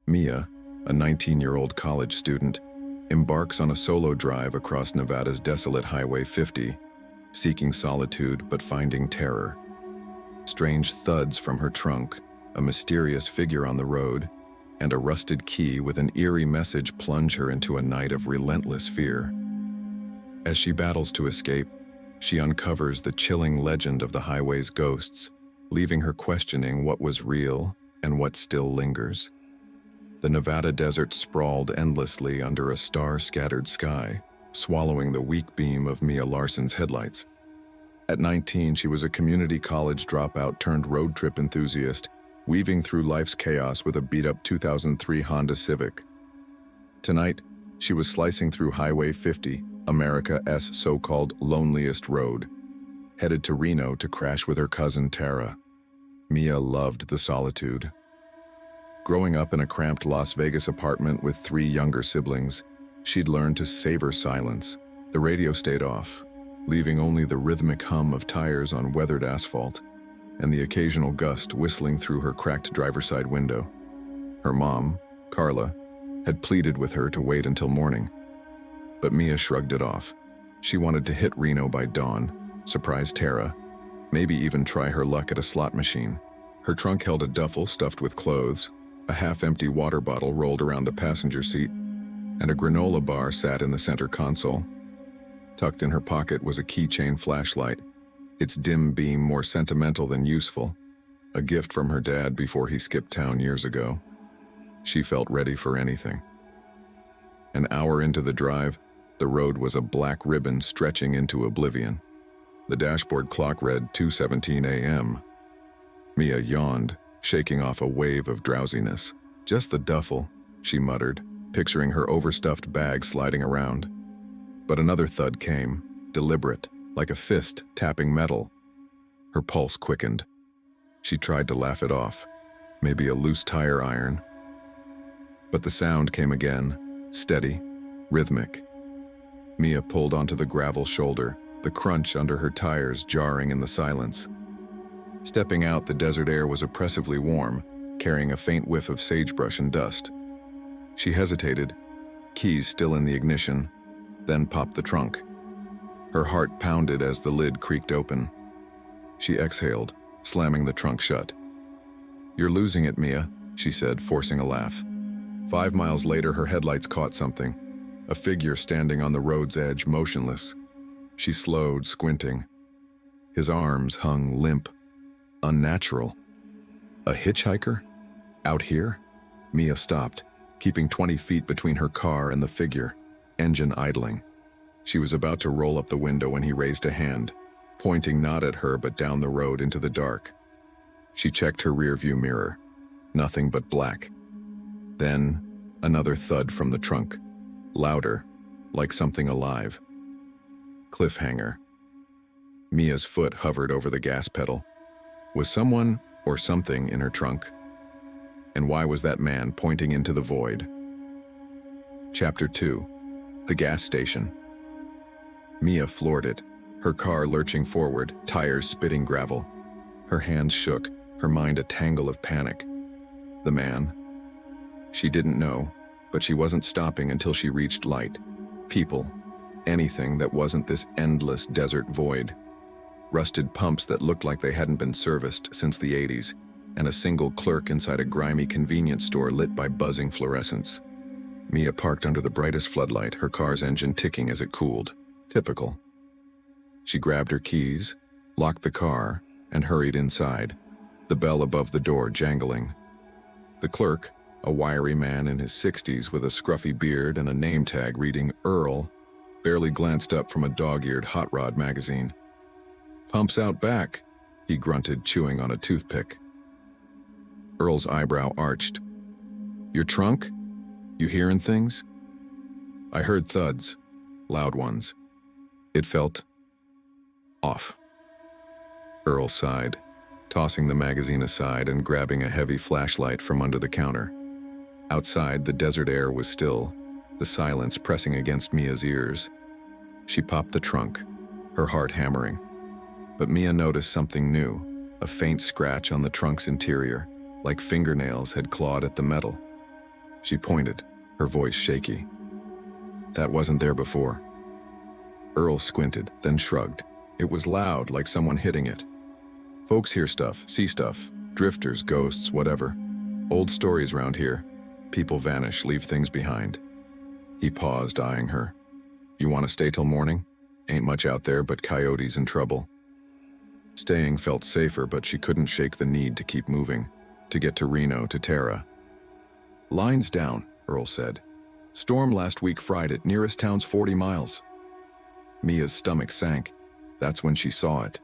Mia, a 19-year-old college student, embarks on a solo drive across Nevada's desolate Highway 50, seeking solitude but finding terror. Strange thuds from her trunk, a mysterious figure on the road, and a rusted key with an eerie message plunge her into a night of relentless fear. As she battles to escape, she uncovers the chilling legend of the highway's ghosts, leaving her questioning what was real and what still lingers. The Nevada desert sprawled endlessly under a star-scattered sky, swallowing the weak beam of Mia Larson's headlights. At 19, she was a community college dropout turned road trip enthusiast, weaving through life's chaos with a beat-up 2003 Honda Civic. Tonight, she was slicing through Highway 50, America's so-called Loneliest Road, headed to Reno to crash with her cousin Tara. Mia loved the solitude. Growing up in a cramped Las Vegas apartment with 3 younger siblings, she'd learned to savor silence. The radio stayed off, leaving only the rhythmic hum of tires on weathered asphalt and the occasional gust whistling through her cracked driver's side window. Her mom, Carla, had pleaded with her to wait until morning, but Mia shrugged it off. She wanted to hit Reno by dawn, surprise Tara, maybe even try her luck at a slot machine. Her trunk held a duffel stuffed with clothes, a half-empty water bottle rolled around the passenger seat, and a granola bar sat in the center console. Tucked in her pocket was a keychain flashlight, its dim beam more sentimental than useful, a gift from her dad before he skipped town years ago. She felt ready for anything. An hour into the drive, the road was a black ribbon stretching into oblivion. The dashboard clock read 2:17 a.m. Mia yawned, shaking off a wave of drowsiness. "Just the duffel," she muttered, picturing her overstuffed bag sliding around. But another thud came, deliberate, like a fist tapping metal. Her pulse quickened. She tried to laugh it off, maybe a loose tire iron. But the sound came again, steady, rhythmic. Mia pulled onto the gravel shoulder, the crunch under her tires jarring in the silence. Stepping out, the desert air was oppressively warm, carrying a faint whiff of sagebrush and dust. She hesitated, keys still in the ignition, then popped the trunk. Her heart pounded as the lid creaked open. She exhaled, slamming the trunk shut. "You're losing it, Mia," she said, forcing a laugh. 5 miles later, her headlights caught something, a figure standing on the road's edge, motionless. She slowed, squinting. His arms hung limp, unnatural. A hitchhiker? Out here? Mia stopped, keeping 20 feet between her car and the figure, engine idling. She was about to roll up the window when he raised a hand, pointing not at her but down the road into the dark. She checked her rearview mirror. Nothing but black. Then, another thud from the trunk, louder, like something alive. Cliffhanger. Mia's foot hovered over the gas pedal. Was someone or something in her trunk? And why was that man pointing into the void? Chapter 2. The gas station. Mia floored it, her car lurching forward, tires spitting gravel. Her hands shook, her mind a tangle of panic. The man? She didn't know, but she wasn't stopping until she reached light. People. Anything that wasn't this endless desert void. Rusted pumps that looked like they hadn't been serviced since the 80s, and a single clerk inside a grimy convenience store lit by buzzing fluorescents. Mia parked under the brightest floodlight, her car's engine ticking as it cooled. Typical. She grabbed her keys, locked the car, and hurried inside, the bell above the door jangling. The clerk, a wiry man in his 60s with a scruffy beard and a name tag reading Earl, barely glanced up from a dog-eared hot rod magazine. "Pumps out back," he grunted, chewing on a toothpick. Earl's eyebrow arched. "Your trunk? You hearing things?" "I heard thuds, loud ones. It felt off." Earl sighed, tossing the magazine aside and grabbing a heavy flashlight from under the counter. Outside, the desert air was still, the silence pressing against Mia's ears. She popped the trunk, her heart hammering. But Mia noticed something new, a faint scratch on the trunk's interior, like fingernails had clawed at the metal. She pointed, her voice shaky. That wasn't there before. Earl squinted, then shrugged. It was loud, like someone hitting it. Folks hear stuff, see stuff, drifters, ghosts, whatever. Old stories round here. People vanish, leave things behind. He paused, eyeing her. You want to stay till morning? Ain't much out there but coyotes and trouble. Staying felt safer, but she couldn't shake the need to keep moving, to get to Reno, to Tara. Lines down, Earl said. Storm last week fried it, nearest town's 40 miles. Mia's stomach sank. That's when she saw it.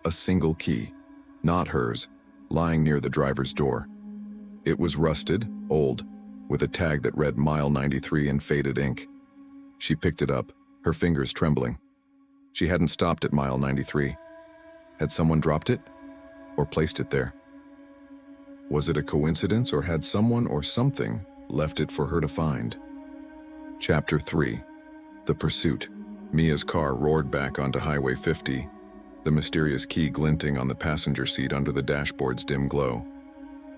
A single key, not hers, lying near the driver's door. It was rusted, old, with a tag that read Mile 93 in faded ink. She picked it up, her fingers trembling. She hadn't stopped at Mile 93. Had someone dropped it? Or placed it there? Was it a coincidence, or had someone or something left it for her to find? Chapter 3. The Pursuit. Mia's car roared back onto Highway 50, the mysterious key glinting on the passenger seat under the dashboard's dim glow.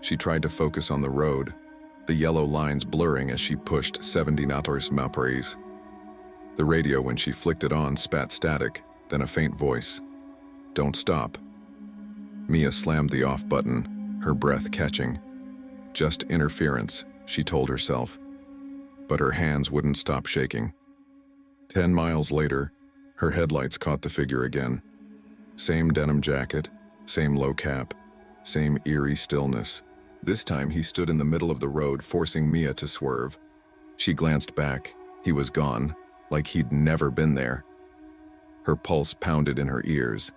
She tried to focus on the road, the yellow lines blurring as she pushed 70 mph. The radio, when she flicked it on, spat static, then a faint voice. Don't stop. Mia slammed the off button, her breath catching. Just interference, she told herself. But her hands wouldn't stop shaking. 10 miles later, her headlights caught the figure again. Same denim jacket, same low cap, same eerie stillness. This time he stood in the middle of the road, forcing Mia to swerve. She glanced back. He was gone, like he'd never been there. Her pulse pounded in her ears.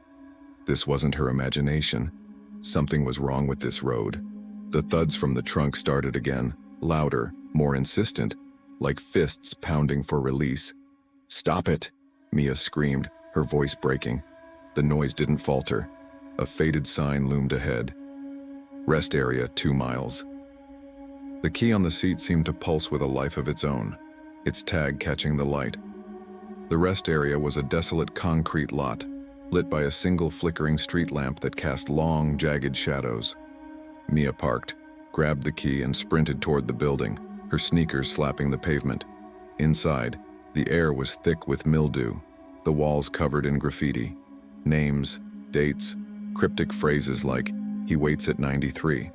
This wasn't her imagination. Something was wrong with this road. The thuds from the trunk started again, louder, more insistent, like fists pounding for release. Stop it, Mia screamed, her voice breaking. The noise didn't falter. A faded sign loomed ahead. Rest area 2 miles. The key on the seat seemed to pulse with a life of its own, its tag catching the light. The rest area was a desolate concrete lot, lit by a single flickering street lamp that cast long, jagged shadows. Mia parked, grabbed the key and sprinted toward the building, her sneakers slapping the pavement. Inside, the air was thick with mildew, the walls covered in graffiti. Names, dates, cryptic phrases like, "He waits at 93.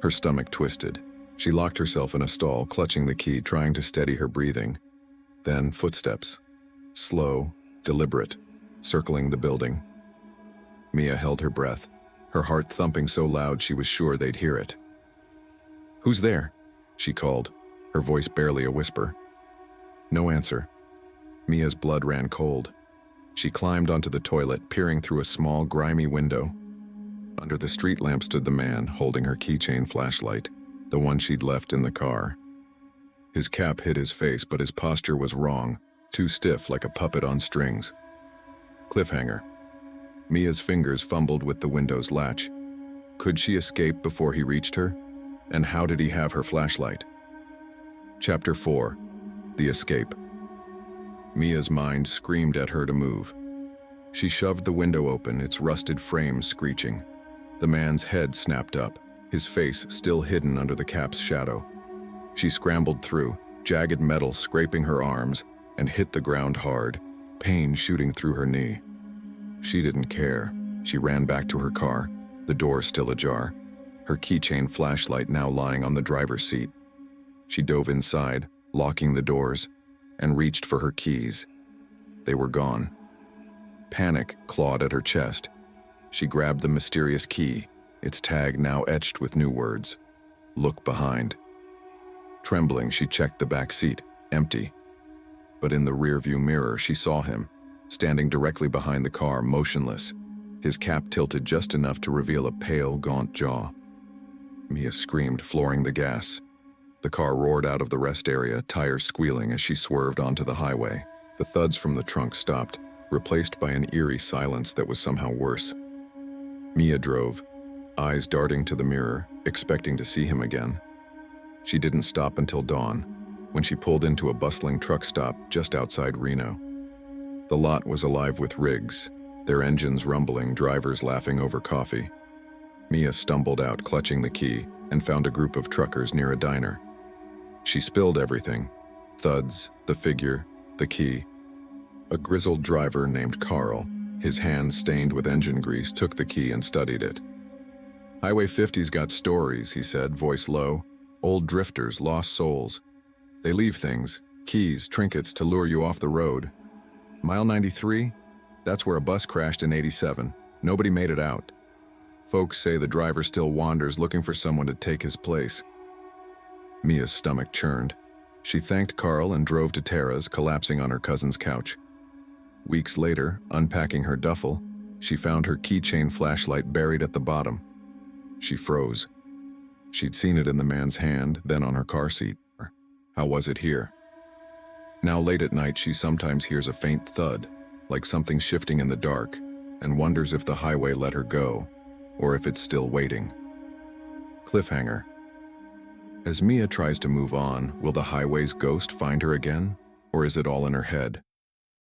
Her stomach twisted. She locked herself in a stall, clutching the key, trying to steady her breathing. Then footsteps. Slow, deliberate, circling the building. Mia held her breath, her heart thumping so loud she was sure they'd hear it. "Who's there?" she called, her voice barely a whisper. No answer. Mia's blood ran cold. She climbed onto the toilet, peering through a small, grimy window. Under the street lamp stood the man, holding her keychain flashlight, the one she'd left in the car. His cap hid his face, but his posture was wrong, too stiff like a puppet on strings. Cliffhanger. Mia's fingers fumbled with the window's latch. Could she escape before he reached her? And how did he have her flashlight? Chapter 4. The Escape. Mia's mind screamed at her to move. She shoved the window open, its rusted frame screeching. The man's head snapped up, his face still hidden under the cap's shadow. She scrambled through, jagged metal scraping her arms, and hit the ground hard, pain shooting through her knee. She didn't care. She ran back to her car, the door still ajar, her keychain flashlight now lying on the driver's seat. She dove inside, locking the doors, and reached for her keys. They were gone. Panic clawed at her chest. She grabbed the mysterious key, its tag now etched with new words. Look behind. Trembling, she checked the back seat, empty. But in the rearview mirror, she saw him, standing directly behind the car, motionless, his cap tilted just enough to reveal a pale, gaunt jaw. Mia screamed, flooring the gas. The car roared out of the rest area, tires squealing as she swerved onto the highway. The thuds from the trunk stopped, replaced by an eerie silence that was somehow worse. Mia drove, eyes darting to the mirror, expecting to see him again. She didn't stop until dawn, when she pulled into a bustling truck stop just outside Reno. The lot was alive with rigs, their engines rumbling, drivers laughing over coffee. Mia stumbled out, clutching the key, and found a group of truckers near a diner. She spilled everything. Thuds, the figure, the key. A grizzled driver named Carl, his hands stained with engine grease, took the key and studied it. Highway 50's got stories, he said, voice low. Old drifters, lost souls. They leave things, keys, trinkets to lure you off the road. Mile 93? That's where a bus crashed in '87. Nobody made it out. Folks say the driver still wanders looking for someone to take his place. Mia's stomach churned. She thanked Carl and drove to Tara's, collapsing on her cousin's couch. Weeks later, unpacking her duffel, she found her keychain flashlight buried at the bottom. She froze. She'd seen it in the man's hand, then on her car seat. How was it here? Now late at night, she sometimes hears a faint thud, like something shifting in the dark, and wonders if the highway let her go, or if it's still waiting. Cliffhanger. As Mia tries to move on, will the highway's ghost find her again, or is it all in her head?